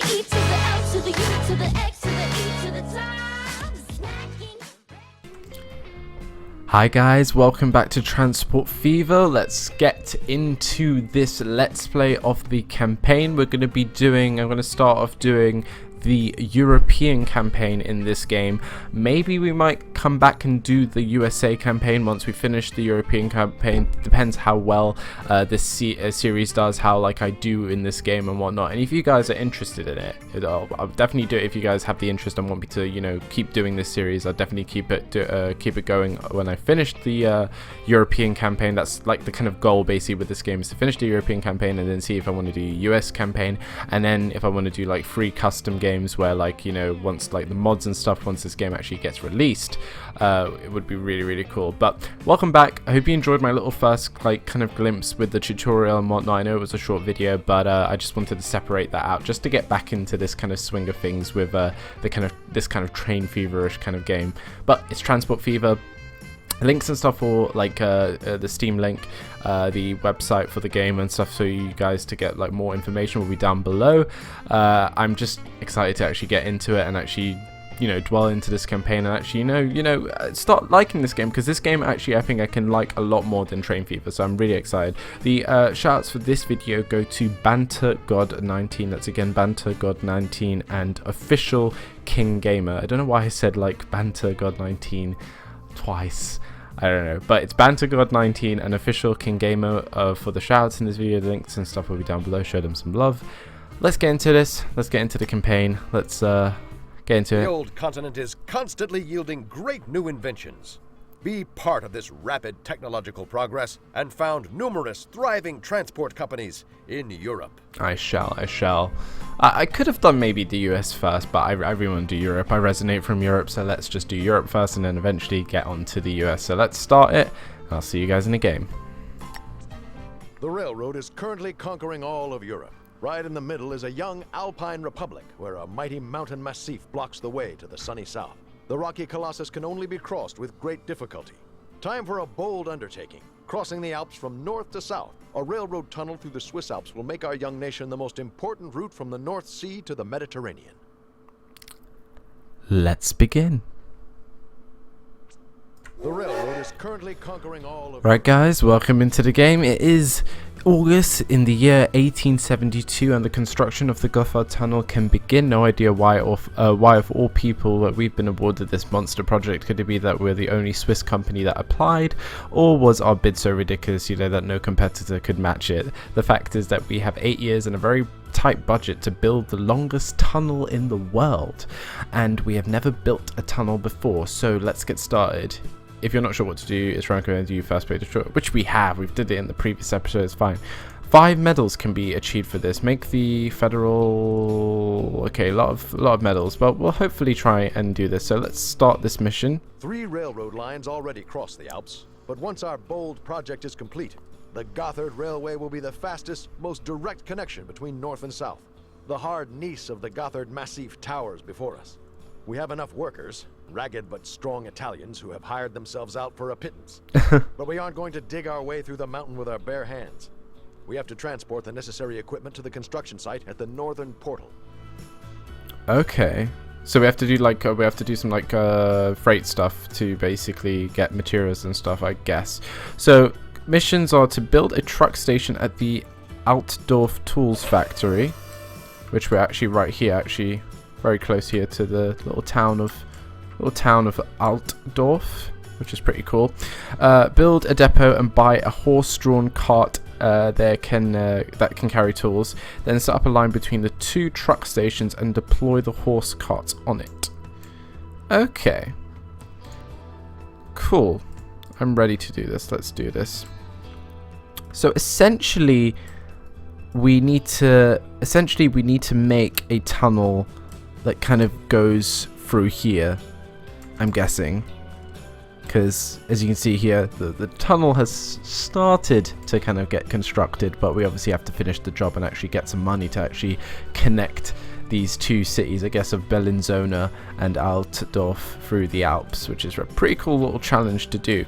E to the L to the U to the X to the E to the top. Smacking. Hi guys, welcome back to Transport Fever. Let's get into this let's play of the campaign. I'm going to start off doing the European campaign in this game. Maybe we might come back and do the USA campaign once we finish the European campaign. Depends how well this series does, how like I do in this game and whatnot. And if you guys are interested in it, I'll definitely do it. If you guys have the interest and want me to, you know, keep doing this series, I'll definitely keep it going when I finish the European campaign. That's like the kind of goal basically with this game, is to finish the European campaign and then see if I want to do US campaign, and then if I want to do like free custom games where, like, you know, once like the mods and stuff, once this game actually gets released, it would be really cool. But welcome back. I hope you enjoyed my little first like kind of glimpse with the tutorial and whatnot. I know it was a short video, but I just wanted to separate that out just to get back into this kind of swing of things with this kind of train feverish kind of game. But it's Transport Fever. Links and stuff for like the Steam link, the website for the game and stuff, so you guys to get like more information will be down below. I'm just excited to actually get into it and actually, you know, dwell into this campaign and actually, you know, start liking this game, because this game actually I think I can like a lot more than Train Fever, so I'm really excited. The shoutouts for this video go to BanterGod19, that's again BanterGod19, and OfficialKingGamer. I don't know why I said like BanterGod19 twice, I don't know, but it's BanterGod19 and OfficialKingGamer for the shoutouts in this video. The links and stuff will be down below. Show them some love. Let's get into this. Let's get into the campaign. Let's get into it. The old continent is constantly yielding great new inventions. Be part of this rapid technological progress and found numerous thriving transport companies in Europe. I shall. I could have done maybe the US first, but I really want to do Europe. I resonate from Europe, so let's just do Europe first and then eventually get on to the US. So let's start it, and I'll see you guys in the game. The railroad is currently conquering all of Europe. Right in the middle is a young alpine republic where a mighty mountain massif blocks the way to the sunny south. The rocky colossus can only be crossed with great difficulty. Time for a bold undertaking, crossing the Alps from north to south. A railroad tunnel through the Swiss Alps will make our young nation the most important route from the North Sea to the Mediterranean. Let's begin. The railroad is currently conquering all of... Right guys, welcome into the game. It is August in the year 1872 and the construction of the Gotthard Tunnel can begin. No idea why of all people that we've been awarded this monster project. Could it be that we're the only Swiss company that applied, or was our bid so ridiculous, you know, that no competitor could match it? The fact is that we have 8 years and a very tight budget to build the longest tunnel in the world, and we have never built a tunnel before, so let's get started. If you're not sure what to do, it's recommended you first play the tutorial, which we have. We've did it in the previous episode. It's fine. 5 medals can be achieved for this. Make the federal... Okay, a lot of medals, but we'll hopefully try and do this. So let's start this mission. 3 railroad lines already cross the Alps, but once our bold project is complete, the Gotthard Railway will be the fastest, most direct connection between north and south. The hard Nice of the Gotthard Massif towers before us. We have enough workers, ragged but strong Italians who have hired themselves out for a pittance. But we aren't going to dig our way through the mountain with our bare hands. We have to transport the necessary equipment to the construction site at the northern portal. Okay. So we have to do like some like freight stuff to basically get materials and stuff, I guess. So missions are to build a truck station at the Altdorf Tools factory, which we're actually right here, actually very close here to the little town of Altdorf, which is pretty cool. Build a depot and buy a horse-drawn cart that can carry tools. Then set up a line between the 2 truck stations and deploy the horse carts on it. Okay. Cool. I'm ready to do this. Let's do this. So essentially, we need to make a tunnel that kind of goes through here, I'm guessing, because as you can see here, the tunnel has started to kind of get constructed, but we obviously have to finish the job and actually get some money to actually connect these 2 cities, I guess, of Bellinzona and Altdorf through the Alps, which is a pretty cool little challenge to do.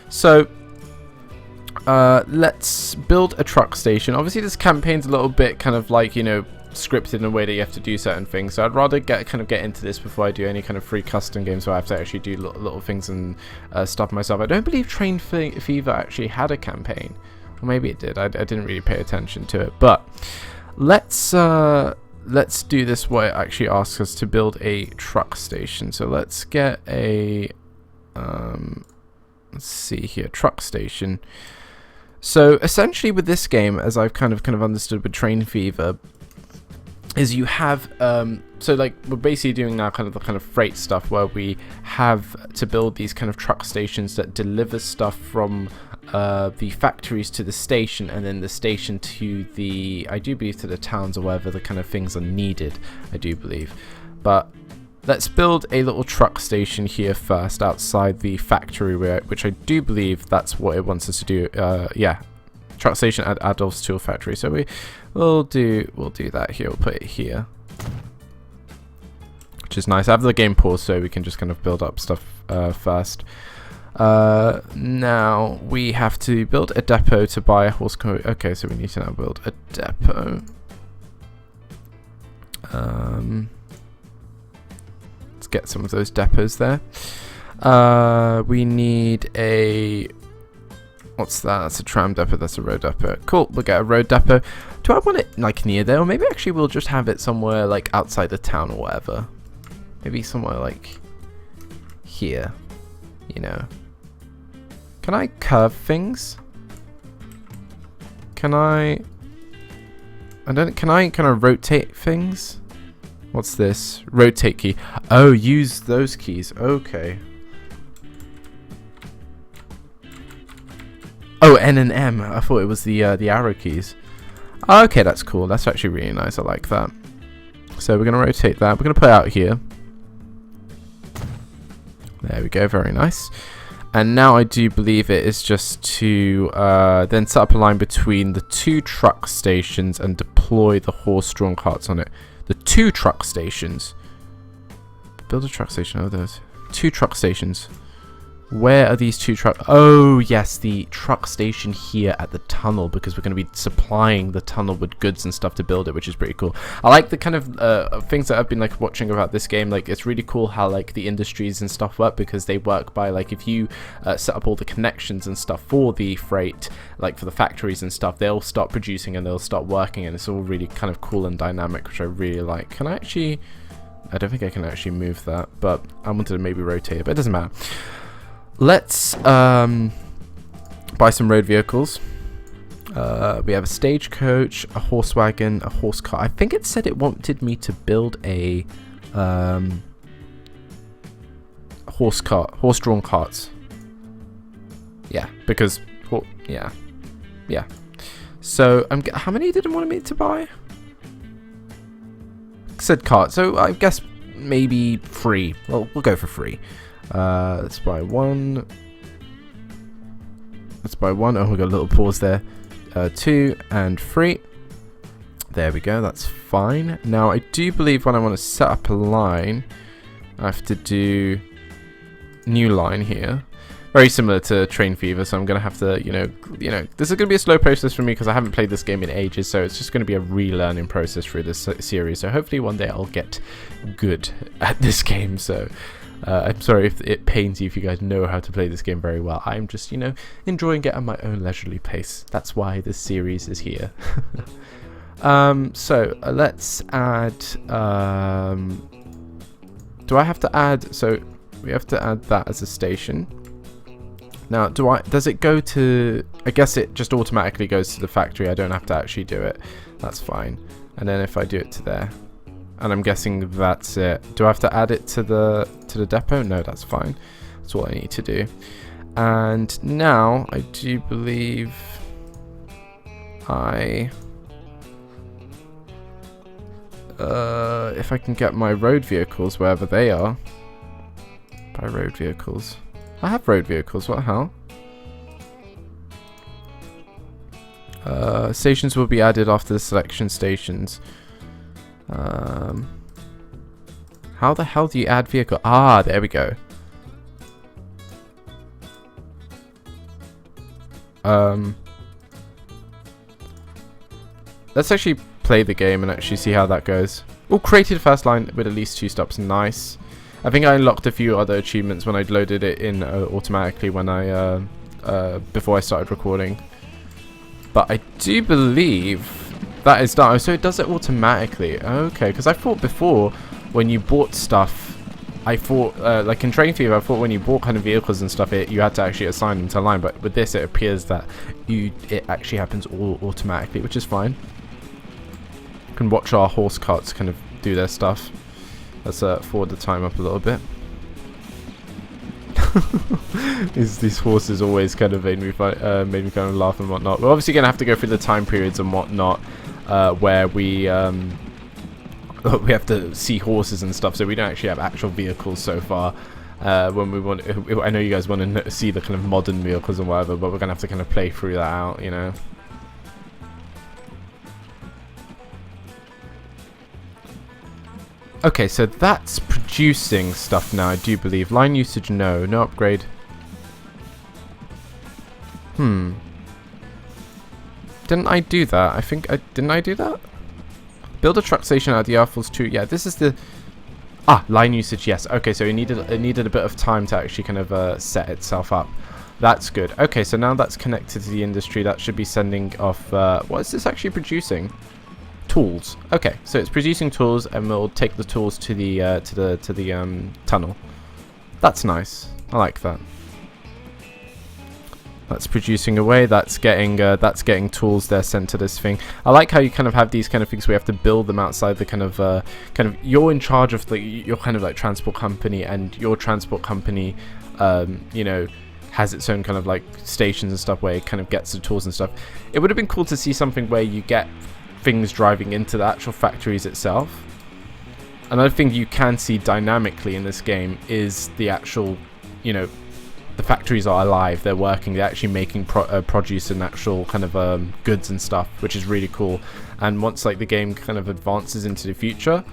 So let's build a truck station. Obviously this campaign's a little bit kind of like, you know, scripted in a way that you have to do certain things. So I'd rather get into this before I do any kind of free custom games where I have to actually do little things and stuff myself. I don't believe Train Fever actually had a campaign, or maybe it did. I didn't really pay attention to it. But let's do this what it actually asks us to build a truck station. So let's get a let's see here, truck station. So essentially with this game, as I've kind of understood with Train Fever, is you have so like we're basically doing now kind of the kind of freight stuff where we have to build these kind of truck stations that deliver stuff from the factories to the station, and then the station to the, I do believe, to the towns or wherever the kind of things are needed, I do believe. But let's build a little truck station here first outside the factory, which I do believe that's what it wants us to do. Yeah, truck station at Adolf's Tool Factory. So we'll do that here. We'll put it here, which is nice. I have the game paused so we can just kind of build up stuff first. Now we have to build a depot to buy a horse. Okay, so we need to now build a depot. Let's get some of those depots there. We need a, what's that? That's a tram depot. That's a road depot. Cool, we'll get a road depot. Do I want it like near there, or maybe actually we'll just have it somewhere like outside the town or whatever? Maybe somewhere like here, you know. Can I curve things? Can I kind of rotate things? What's this? Rotate key. Oh, use those keys. Okay. Oh, N and M. I thought it was the arrow keys. Okay, that's cool. That's actually really nice. I like that. So we're going to rotate that. We're going to put it out here. There we go. Very nice. And now I do believe it is just to then set up a line between the two truck stations and deploy the horse-drawn carts on it. The two truck stations. Build a truck station. Oh, those two truck stations. Where are these two truck? Oh, yes, the truck station here at the tunnel, because we're going to be supplying the tunnel with goods and stuff to build it, which is pretty cool. I like the kind of things that I've been like watching about this game. Like, it's really cool how like the industries and stuff work, because they work by like if you set up all the connections and stuff for the freight, like for the factories and stuff, they'll start producing and they'll start working, and it's all really kind of cool and dynamic, which I really like. Can I actually? I don't think I can actually move that, but I wanted to maybe rotate it, but it doesn't matter. Let's buy some road vehicles. We have a stagecoach, a horse wagon, a horse cart. I think it said it wanted me to build a horse-drawn carts. Yeah, because yeah. So how many did it want me to buy? It said cart, so I guess maybe 3. Well, we'll go for 3. Let's buy one. Oh, we got a little pause there. 2 and 3. There we go. That's fine. Now I do believe when I want to set up a line, I have to do new line here. Very similar to Train Fever, so I'm gonna have to, you know, this is gonna be a slow process for me because I haven't played this game in ages. So it's just gonna be a relearning process through this series. So hopefully one day I'll get good at this game. So. I'm sorry if it pains you if you guys know how to play this game very well. I'm just, you know, enjoying it at my own leisurely pace. That's why this series is here. So let's add. Do I have to add? So we have to add that as a station. Now, does it go to? I guess it just automatically goes to the factory. I don't have to actually do it. That's fine. And then if I do it to there. And I'm guessing that's it. Do I have to add it to the depot? No, that's fine. That's all I need to do. And now I do believe if I can get my road vehicles wherever they are. By road vehicles. I have road vehicles, what the hell? Stations will be added after the selection stations. How the hell do you add vehicle? Ah, there we go. Let's actually play the game and actually see how that goes. Oh, created first line with at least 2 stops. Nice. I think I unlocked a few other achievements when I loaded it in automatically when I before I started recording. But I do believe that is done. Oh, so it does it automatically. Okay, because I thought before when you bought stuff, I thought like in Train Fever, I thought when you bought kind of vehicles and stuff, you had to actually assign them to a line. But with this, it appears that it actually happens all automatically, which is fine. You can watch our horse carts kind of do their stuff. Let's forward the time up a little bit. these horses always kind of made me kind of laugh and whatnot. We're obviously gonna have to go through the time periods and whatnot, where we have to see horses and stuff. So we don't actually have actual vehicles so far. When we want, I know you guys want to see the kind of modern vehicles and whatever, but we're gonna have to kind of play through that out, you know. Okay, so that's producing stuff now, I do believe. Line usage, no upgrade. Didn't I do that? I think didn't I do that? Build a truck station at the Airforce 2. Yeah, this is the line usage. Yes. Okay, so it needed a bit of time to actually kind of set itself up. That's good. Okay, so now that's connected to the industry. That should be sending off. What is this actually producing? Tools. Okay, so it's producing tools, and we'll take the tools to the tunnel. That's nice. I like that. That's producing away. That's getting tools there sent to this thing. I like how you kind of have these kind of things. We have to build them outside the kind of you're in charge of your kind of like transport company, and your transport company, you know, has its own kind of like stations and stuff where it kind of gets the tools and stuff. It would have been cool to see something where you get things driving into the actual factories itself. Another thing you can see dynamically in this game is the actual, you know, the factories are alive, they're working, they're actually making produce and actual kind of goods and stuff, which is really cool. And once like the game kind of advances into the future,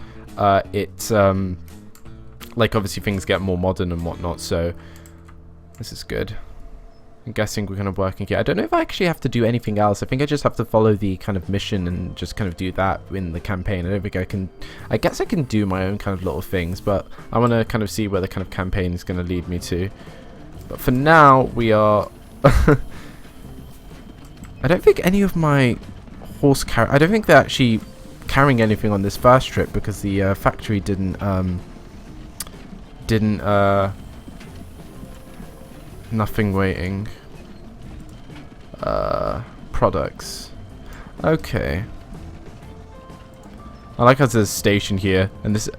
it's like obviously things get more modern and whatnot, so this is good. I'm guessing we're kind of working here. I don't know if I actually have to do anything else. I think I just have to follow the kind of mission and just kind of do that in the campaign. I don't think I can... I guess I can do my own kind of little things, but I want to kind of see where the kind of campaign is going to lead me to. But for now, we are... I don't think any of my horse I don't think they're actually carrying anything on this first trip, because the factory didn't... Nothing waiting. Products. Okay. I like how there's a station here, and this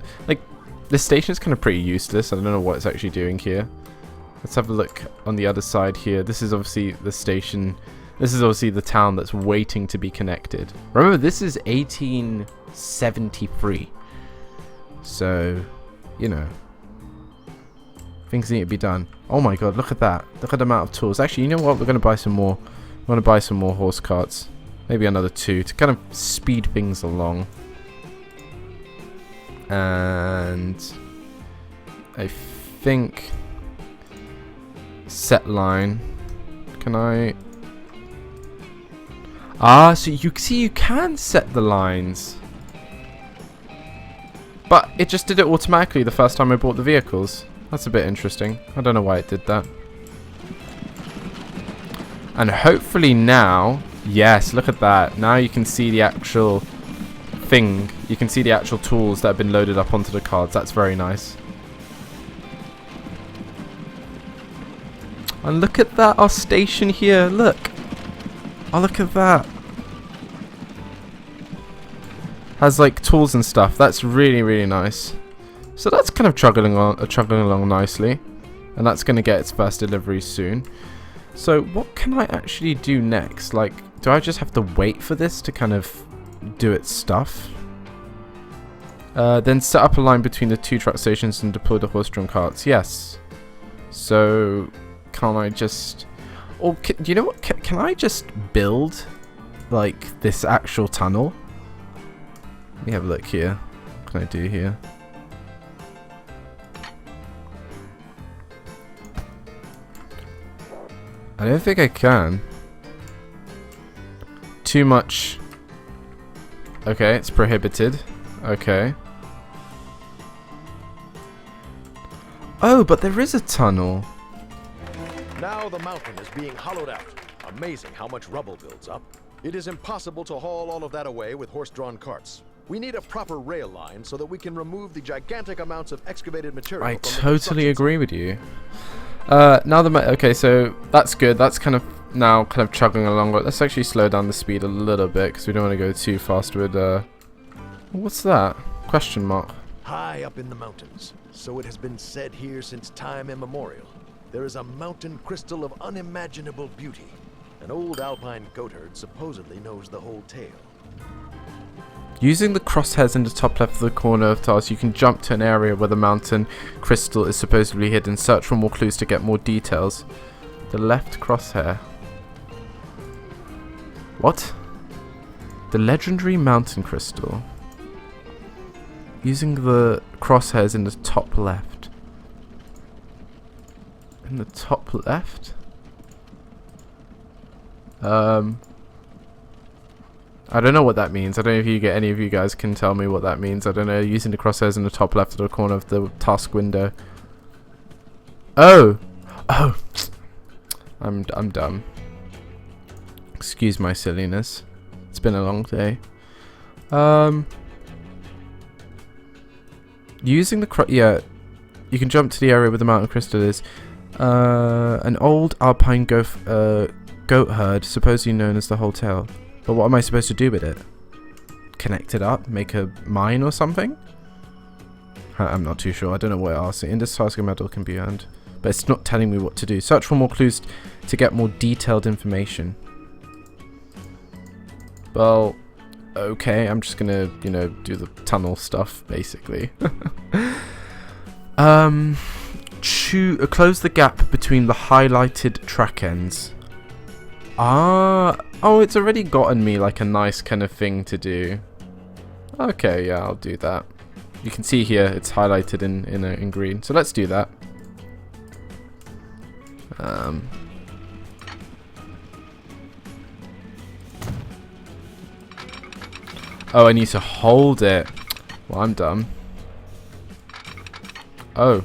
station is kind of pretty useless. I don't know what it's actually doing here. Let's have a look on the other side here. This is obviously the station. This is obviously the town that's waiting to be connected. Remember, this is 1873. So, you know, things need to be done. Oh my god, look at that. Look at the amount of tools. Actually, you know what? We're going to buy some more. We're going to buy some more horse carts. Maybe another 2 to kind of speed things along. And I think set line. Can I... so you see you can set the lines. But it just did it automatically the first time I bought the vehicles. That's a bit interesting. I don't know why it did that. And hopefully now... Yes, look at that. Now you can see the actual thing. You can see the actual tools that have been loaded up onto the cards. That's very nice. And look at that. Our station here. Look. Oh, look at that. Has like tools and stuff. That's really, really nice. So that's kind of chugging along nicely, and that's going to get its first delivery soon. So what can I actually do next? Like, do I just have to wait for this to kind of do its stuff? Then set up a line between the 2 truck stations and deploy the horse-drawn carts. Yes. So can I just... Or do you know what? Can I just build like this actual tunnel? Let me have a look here. What can I do here? I don't think I can. Too much Okay, it's prohibited. Okay. Oh, but there is a tunnel. Now the mountain is being hollowed out. Amazing how much rubble builds up. It is impossible to haul all of that away with horse-drawn carts. We need a proper rail line so that we can remove the gigantic amounts of excavated material. I from the totally construction agree with you. Okay, so that's good. That's kind of now kind of chugging along. Let's actually slow down the speed a little bit because we don't want to go too fast with. What's that? Question mark. high up in the mountains. So it has been said here since time immemorial. There is a mountain crystal of unimaginable beauty. An old alpine goatherd supposedly knows the whole tale. Using the crosshairs in the top left of the corner of task, you can jump to an area where the mountain crystal is supposedly hidden. Search for more clues to get more details. The left crosshair. What? The legendary mountain crystal. Using the crosshairs in the top left. In the top left? I don't know what that means. I don't know if any of you guys can tell me what that means. I don't know. Using the crosshairs in the top left of the corner of the task window. Oh! Oh! I'm dumb. Excuse my silliness. It's been a long day. Using the yeah, you can jump to the area where the mountain crystal is. An old alpine goat herd, supposedly known as the Hotel. But what am I supposed to do with it? Connect it up? Make a mine or something? I'm not too sure. I don't know what it asks. In this task, a medal can be earned. But it's not telling me what to do. Search for more clues to get more detailed information. Well, okay. I'm just gonna, you know, do the tunnel stuff, basically. Close the gap between the highlighted track ends. Oh, it's already gotten me like a nice kind of thing to do. Okay, yeah, I'll do that. You can see here it's highlighted in green. So let's do that. Oh, I need to hold it. Well, I'm dumb. Oh.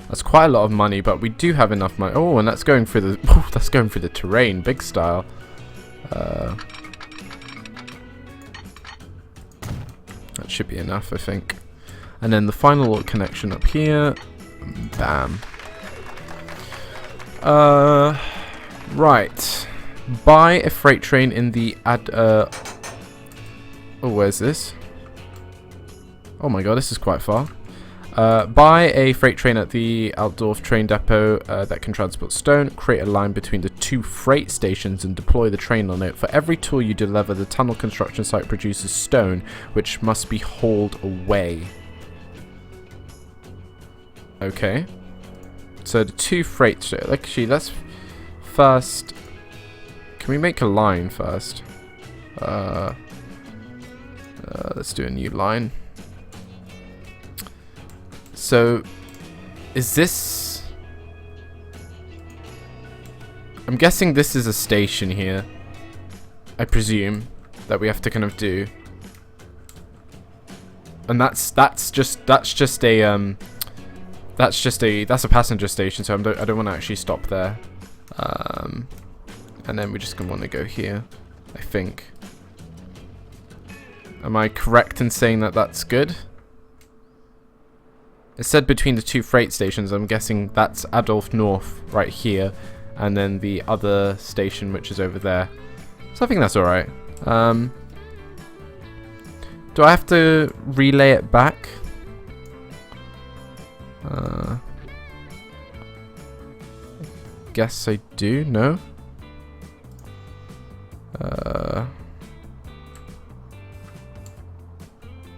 That's quite a lot of money, but we do have enough money. Oh, and that's going through the that's going through the terrain, big style. That should be enough, I think. And then the final connection up here. Bam. Right. Buy a freight train in the oh, where's this? Oh my god, this is quite far. Buy a freight train at the Altdorf train depot that can transport stone. Create a line between the two freight stations and deploy the train on it. For every tool you deliver, the tunnel construction site produces stone, which must be hauled away. Okay. So the two freight stations. Actually, let's first. Can we make a line first? Let's do a new line. So, is this... I'm guessing this is a station here. I presume that we have to kind of do. And that's a passenger station, so I don't want to actually stop there. And then we're just gonna want to go here, I think. Am I correct in saying that that's good? It said between the two freight stations. I'm guessing that's Adolf North right here, and then the other station which is over there. So I think that's alright. Do I have to relay it back? Guess I do. No.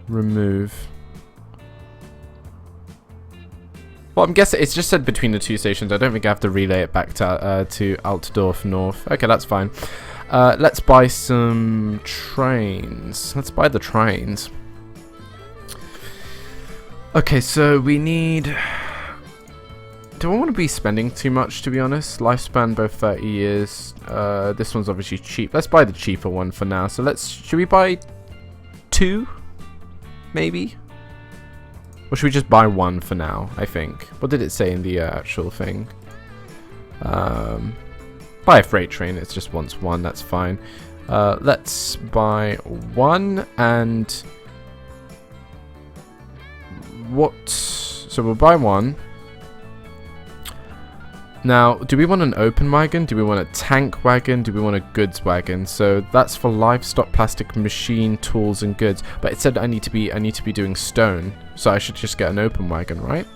Remove. Well, I'm guessing it's just said between the two stations. I don't think I have to relay it back to Altdorf North. Okay, that's fine. Let's buy some trains. Let's buy the trains. Okay, so we need do I want to be spending too much, to be honest? Lifespan both 30 years. This one's obviously cheap. Let's buy the cheaper one for now. So should we buy 2? Maybe? Or should we just buy 1 for now, I think? What did it say in the actual thing? Buy a freight train. It just wants 1. That's fine. Let's buy 1 and... what? So we'll buy 1. Now, do we want an open wagon? Do we want a tank wagon? Do we want a goods wagon? So that's for livestock, plastic, machine, tools, and goods. But it said I need to be doing stone, so I should just get an open wagon, right?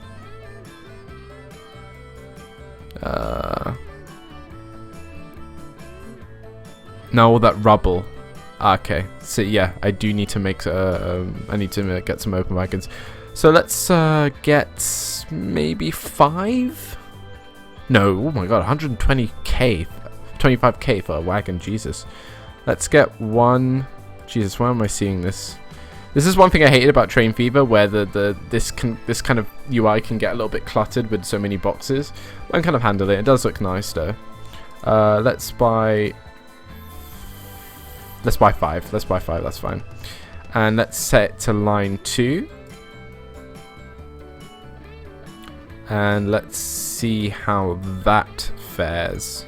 Now all that rubble. Okay, so yeah, I do need to make. I need to get some open wagons. So let's get maybe 5. No, oh my god, 120k, 25k for a wagon, Jesus. Let's get 1. Jesus, why am I seeing this? This is one thing I hated about Train Fever, where this kind of UI can get a little bit cluttered with so many boxes. I can kind of handle it. It does look nice though. Let's buy 5. Let's buy 5. That's fine. And let's set it to line 2. And let's see how that fares.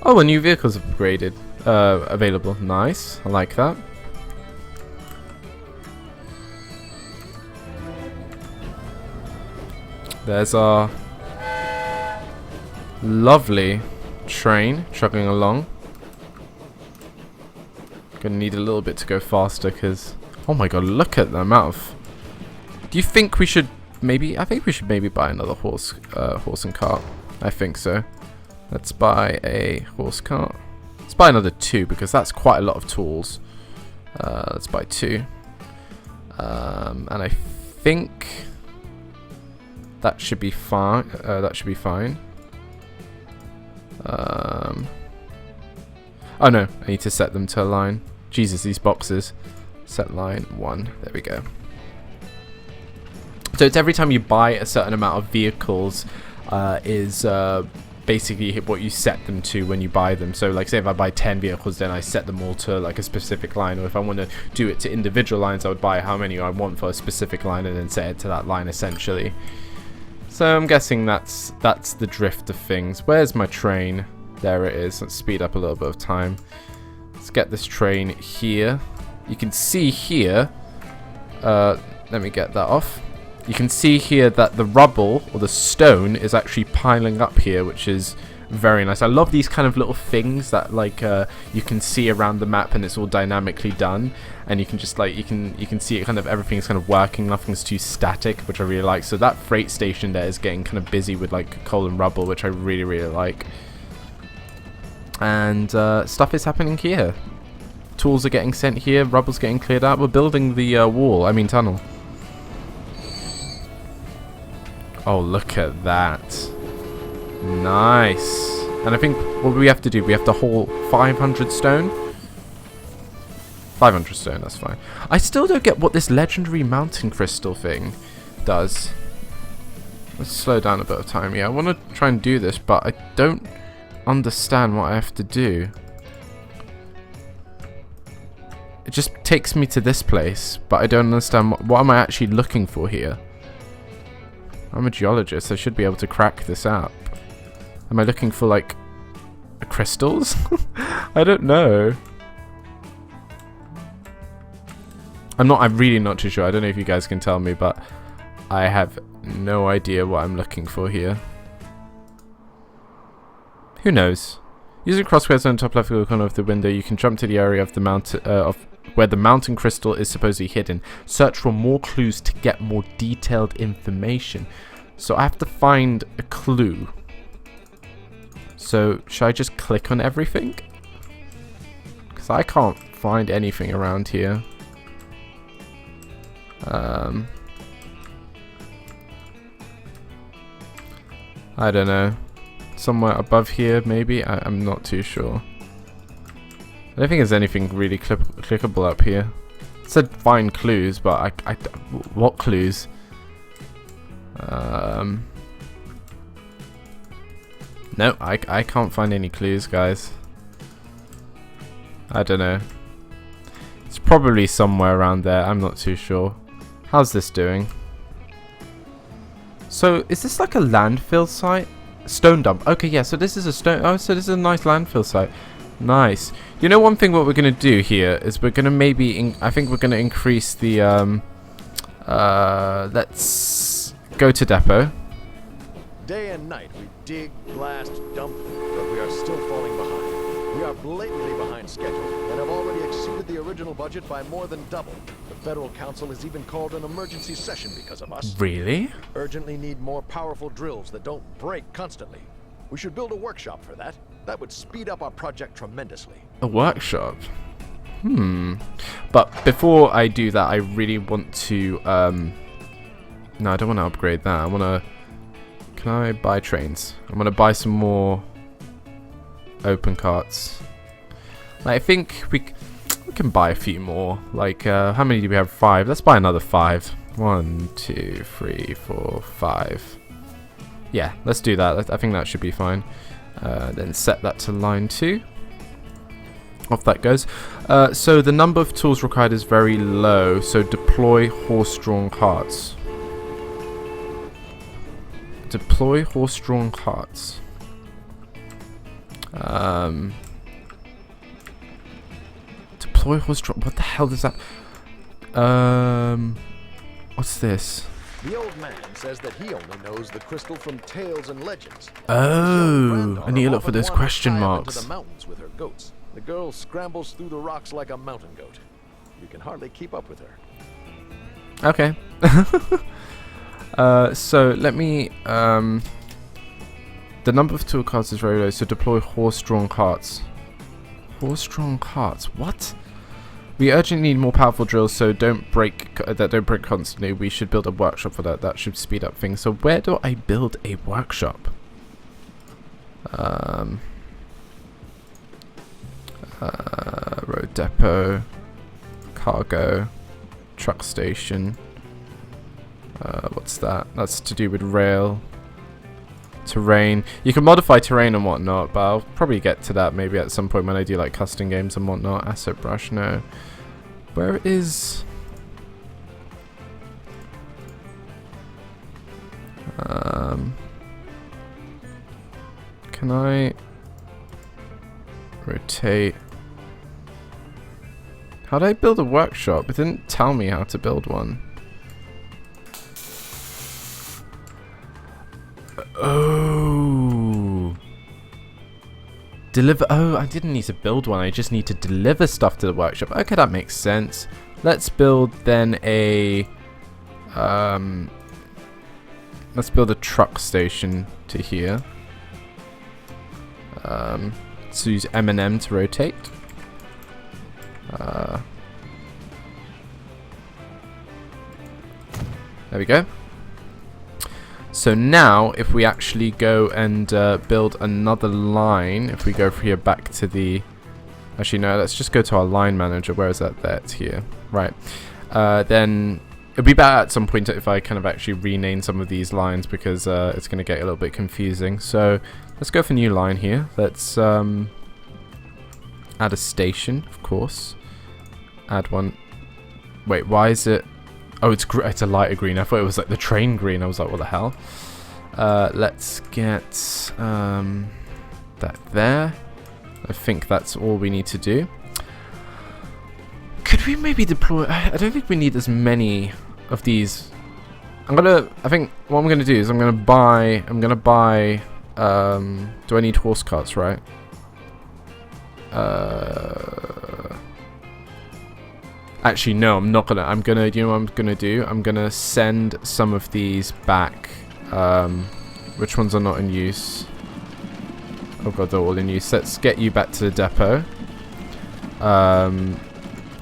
Oh, a new vehicle's upgraded. Available. Nice. I like that. There's our lovely train chugging along. Gonna need a little bit to go faster because... oh my god, look at the amount of... Do you think we should maybe... I think we should maybe buy another horse and cart. I think so. Let's buy a horse cart. Let's buy another 2 because that's quite a lot of tools. Let's buy 2. And I think that should be fine. Oh no, I need to set them to a line. Jesus, these boxes. Set line 1. There we go. So it's every time you buy a certain amount of vehicles is basically what you set them to when you buy them. So like say if I buy 10 vehicles, then I set them all to like a specific line, or if I want to do it to individual lines, I would buy how many I want for a specific line and then set it to that line essentially. So I'm guessing that's the drift of things. Where's my train? There it is. Let's speed up a little bit of time. Let's get this train here. You can see here, let me get that off. You can see here that the rubble or the stone is actually piling up here, which is very nice. I love these kind of little things that like you can see around the map, and it's all dynamically done, and you can just like you can see it kind of everything's kind of working, nothing's too static, which I really like. So that freight station there is getting kind of busy with like coal and rubble, which I really like. And stuff is happening here. Tools are getting sent here, rubble's getting cleared out. We're building the tunnel. Oh, look at that. Nice. And I think what we have to do, we have to haul 500 stone. 500 stone, that's fine. I still don't get what this legendary mountain crystal thing does. Let's slow down a bit of time. Yeah, I want to try and do this, but I don't understand what I have to do. It just takes me to this place, but I don't understand what am I actually looking for here. I'm a geologist, I should be able to crack this out. Am I looking for like crystals? I don't know. I'm really not too sure. I don't know if you guys can tell me, but I have no idea what I'm looking for here. Who knows? Using crosswords on the top left corner of the window, you can jump to the area of the mountain where the mountain crystal is supposedly hidden. Search for more clues to get more detailed information. So I have to find a clue. So should I just click on everything? Because I can't find anything around here. I don't know. Somewhere above here, maybe? I'm not too sure. I don't think there's anything really clickable up here. It said find clues, but what clues? No, I can't find any clues, guys. I don't know. It's probably somewhere around there. I'm not too sure. How's this doing? So, is this like a landfill site? Stone dump. Okay, yeah, so this is a stone... Oh, so this is a nice landfill site. Nice. You know, one thing what we're going to do here is we're going to maybe... I think we're going to increase the... let's go to depot. Day and night, we dig, blast, dump, but we are still falling behind. We are blatantly behind schedule and have already exceeded the original budget by more than double. The Federal Council has even called an emergency session because of us. Really? Urgently need more powerful drills that don't break constantly. We should build a workshop for that. That would speed up our project tremendously. A workshop? But before I do that, I really want to... No, I don't want to upgrade that. I want to... Can I buy trains? I'm going to buy some more open carts. I think we can buy a few more. Like, how many do we have? 5. Let's buy another 5. 1, 2, 3, 4, 5. Yeah, let's do that. I think that should be fine. Then set that to line 2. Off that goes. So the number of tools required is very low. So deploy horse-drawn carts. Deploy horse-drawn carts. Deploy horse-drawn... What the hell does that... What's this? The old man says that he only knows the crystal from tales and legends. Oh, I need to look for those question marks. The mountains with her goats. The girl scrambles through the rocks like a mountain goat. You can hardly keep up with her. Okay. So let me... the number of tool carts is very low, so deploy horse-drawn carts. Horse-drawn carts? What? We urgently need more powerful drills, so don't break constantly. We should build a workshop for that. That should speed up things. So where do I build a workshop? Road depot, cargo, truck station. What's that? That's to do with rail. Terrain. You can modify terrain and whatnot, but I'll probably get to that maybe at some point when I do like custom games and whatnot. Asset brush, no. Where is... Can I rotate? How do I build a workshop? It didn't tell me how to build one. Oh. Deliver. Oh, I didn't need to build one. I just need to deliver stuff to the workshop. Okay, that makes sense. Let's build then a... let's build a truck station to here. Let's use M&M to rotate. There we go. So now, if we actually go and build another line, if we go from here back to the... Actually, no, let's just go to our line manager. Where is that? There, it's here. Right. Then it'll be better at some point if I kind of actually rename some of these lines because it's going to get a little bit confusing. So let's go for new line here. Let's add a station, of course. Add one. Wait, why is it... Oh, it's a lighter green. I thought it was like the train green. I was like, what the hell? Let's get that there. I think that's all we need to do. Could we maybe deploy... I don't think we need as many of these. I think what I'm gonna do is I'm gonna buy do I need horse carts, right? Actually, no, I'm not gonna. You know what I'm gonna do? I'm gonna send some of these back. Which ones are not in use? Oh god, they're all in use. Let's get you back to the depot.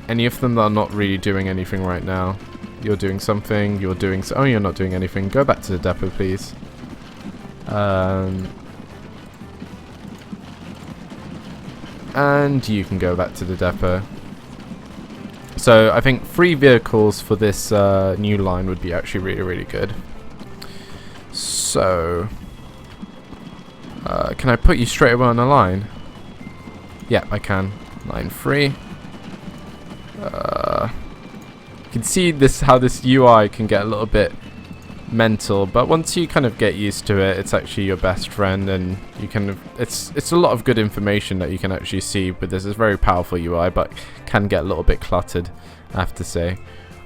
Any of them that are not really doing anything right now. You're doing something. You're doing. Oh, you're not doing anything. Go back to the depot, please. And you can go back to the depot. So I think 3 vehicles for this new line would be actually really, really good. So, can I put you straight away on the line? Yeah, I can. Line 3. You can see this how this UI can get a little bit mental, but once you kind of get used to it, it's actually your best friend, and you can. It's a lot of good information that you can actually see with this. It's a very powerful UI, but can get a little bit cluttered, I have to say.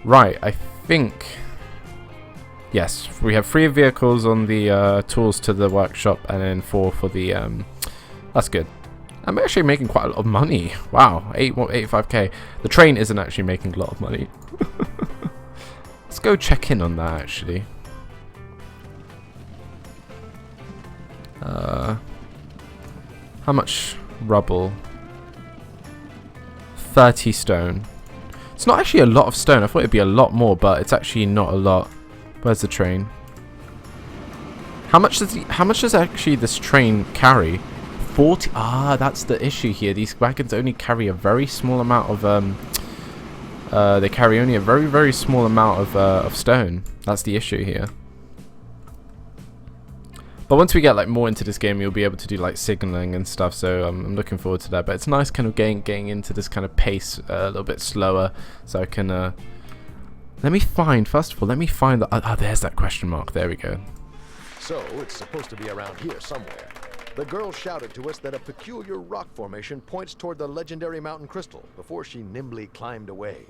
Right, I think. Yes, we have 3 vehicles on the tools to the workshop, and then 4 for the. That's good. I'm actually making quite a lot of money. Wow, 85k. The train isn't actually making a lot of money. Let's go check in on that actually. How much rubble? 30 stone. It's not actually a lot of stone. I thought it'd be a lot more, but it's actually not a lot. Where's the train? How much does actually this train carry? 40. Ah, that's the issue here. These wagons only carry a very small amount of they carry only a very small amount of stone. That's the issue here. But once we get like more into this game, you'll be able to do like signaling and stuff. So I'm looking forward to that. But it's nice kind of getting into this kind of pace a little bit slower, so I can. Let me find first of all. Let me find the. There's that question mark. There we go. So it's supposed to be around here somewhere. The girl shouted to us that a peculiar rock formation points toward the legendary mountain crystal before she nimbly climbed away.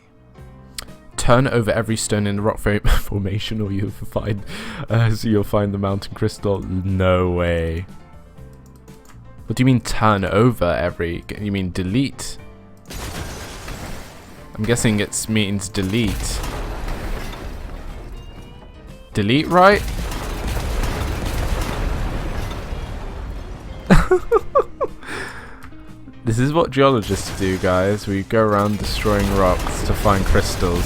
Turn over every stone in the rock formation, or you'll find the mountain crystal. No way. What do you mean turn over every? You mean delete? I'm guessing it means delete. Delete, right? This is what geologists do, guys. We go around destroying rocks to find crystals.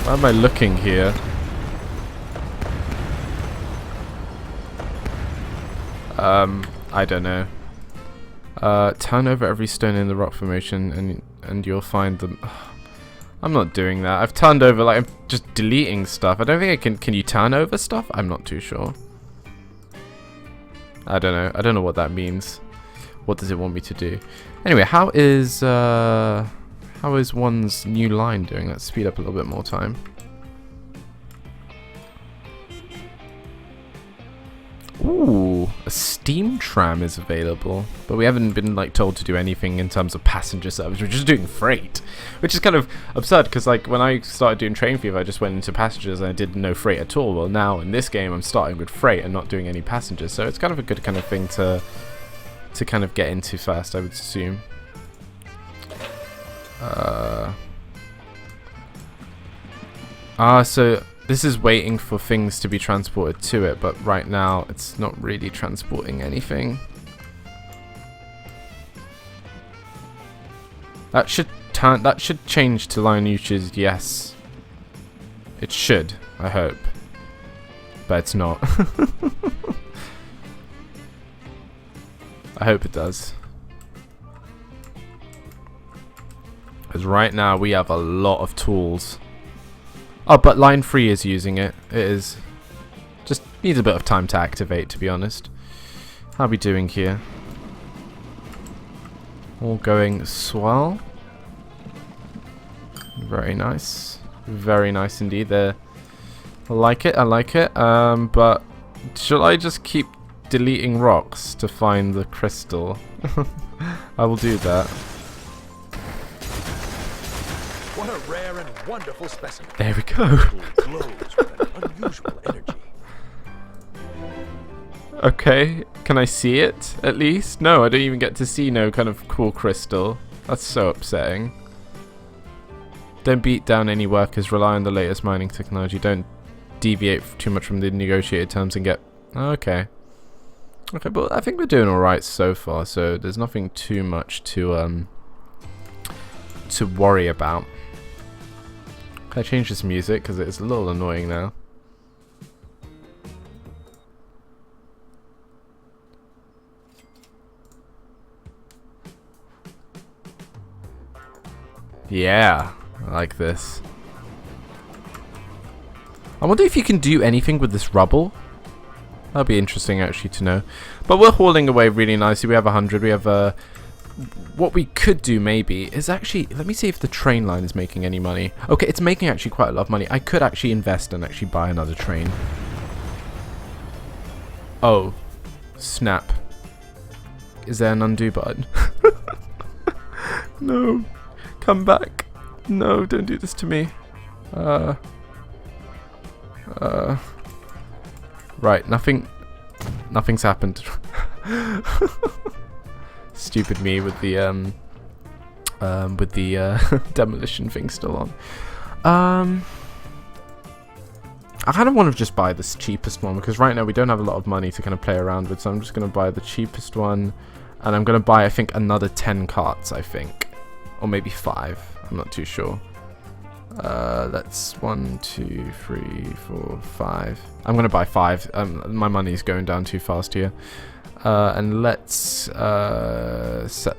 Why am I looking here? I don't know. Turn over every stone in the rock formation and you'll find them. I'm not doing that. I've turned over, like, I'm just deleting stuff. I don't think I can. Can you turn over stuff? I'm not too sure. I don't know. I don't know what that means. What does it want me to do? Anyway, how is one's new line doing? Let's speed up a little bit more time. Ooh, a steam tram is available, but we haven't been like told to do anything in terms of passenger service. We're just doing freight, which is kind of absurd because like when I started doing Train Fever, I just went into passengers and I did no freight at all. Well, now in this game, I'm starting with freight and not doing any passengers, so it's kind of a good kind of thing to kind of get into first, I would assume. So this is waiting for things to be transported to it, but right now it's not really transporting anything. That should change to line usage, yes. It should, I hope. But it's not. I hope it does. Because right now we have a lot of tools. Oh, but line 3 is using it. It is. Just needs a bit of time to activate, to be honest. How are we doing here? All going swell. Very nice. Very nice indeed. There. I like it. I like it. But shall I just keep deleting rocks to find the crystal? I will do that. What a rare and wonderful specimen. There we go. Glows with an unusual energy. Okay, can I see it at least? No, I don't even get to see no kind of cool crystal. That's so upsetting. Don't beat down any workers, rely on the latest mining technology. Don't deviate too much from the negotiated terms and get... Okay. Okay, but I think we're doing alright so far, so there's nothing too much to worry about. Can I change this music? Because it's a little annoying now. Yeah, I like this. I wonder if you can do anything with this rubble. That'd be interesting actually to know. But we're hauling away really nicely. We have 100. We have what we could do maybe is actually, let me see if the train line is making any money. Okay, it's making actually quite a lot of money. I could actually invest and actually buy another train. Oh, snap. Is there an undo button? No. Come back. No, don't do this to me. Right, nothing's happened. Stupid me with the demolition thing still on. I kind of want to just buy this cheapest one because right now we don't have a lot of money to kind of play around with, so I'm just going to buy the cheapest one, and I'm going to buy, I think, another 10 carts, I think, or maybe 5. I'm not too sure. That's 1, 2, 3, 4, 5. I'm going to buy 5. My money's going down too fast here. And let's set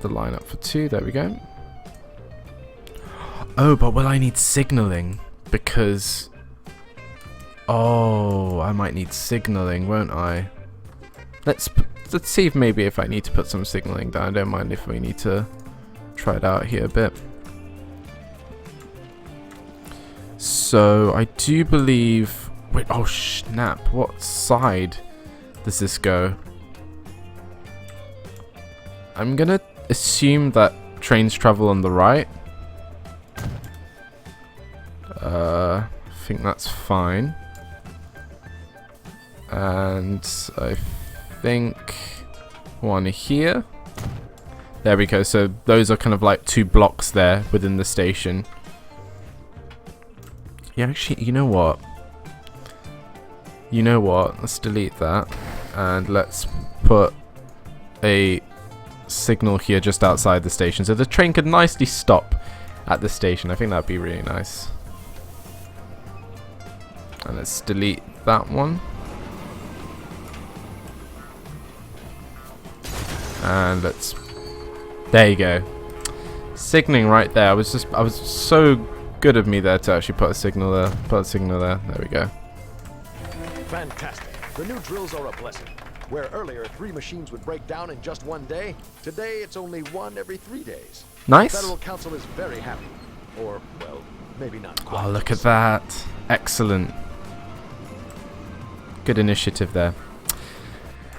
the line up for 2. There we go. Oh, but will I need signaling? Because... oh, I might need signaling, won't I? Let's see if maybe if I need to put some signaling down. I don't mind if we need to try it out here a bit. So, I do believe... wait, oh snap. What side does this go? I'm gonna assume that trains travel on the right. I think that's fine. And I think one here. There we go. So those are kind of like 2 blocks there within the station. Yeah, actually, you know what? You know what? Let's delete that. And let's put a signal here just outside the station. So the train could nicely stop at the station. I think that'd be really nice. And let's delete that one. And let's... there you go. Signaling right there. I was so good of me there to actually put a signal there. There we go. Fantastic. The new drills are a blessing. Where earlier 3 machines would break down in just 1 day, today it's only 1 every 3 days. Nice. The Federal Council is very happy. Or, well, maybe not quite. Oh, look at that. Excellent. Good initiative there.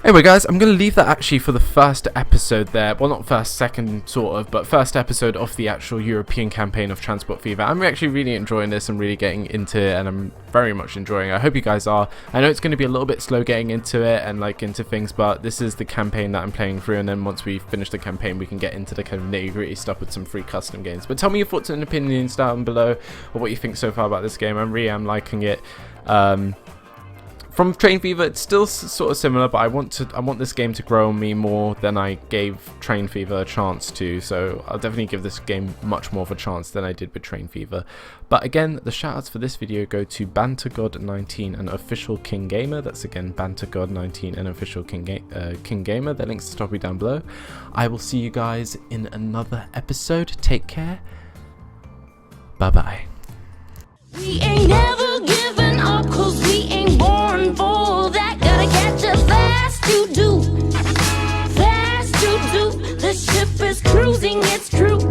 Anyway, guys, I'm going to leave that actually for the first episode there. Well, not first, second, sort of, but first episode of the actual European campaign of Transport Fever. I'm actually really enjoying this and really getting into it, and I'm very much enjoying it. I hope you guys are. I know it's going to be a little bit slow getting into it and like into things, but this is the campaign that I'm playing through, and then once we finish the campaign, we can get into the kind of nitty-gritty stuff with some free custom games. But tell me your thoughts and opinions down below, or what you think so far about this game. I really am liking it. From Train Fever, it's still sort of similar, but I want this game to grow on me more than I gave Train Fever a chance to. So I'll definitely give this game much more of a chance than I did with Train Fever. But again, the shoutouts for this video go to BanterGod19 and OfficialKingGamer. That's again BanterGod19 and OfficialKingGamer. Their links are probably down below. I will see you guys in another episode. Take care. Bye bye. We ain't never giving up, 'cause we ain't born for that. Gotta catch us fast to do. Fast to do. The ship is cruising, it's true.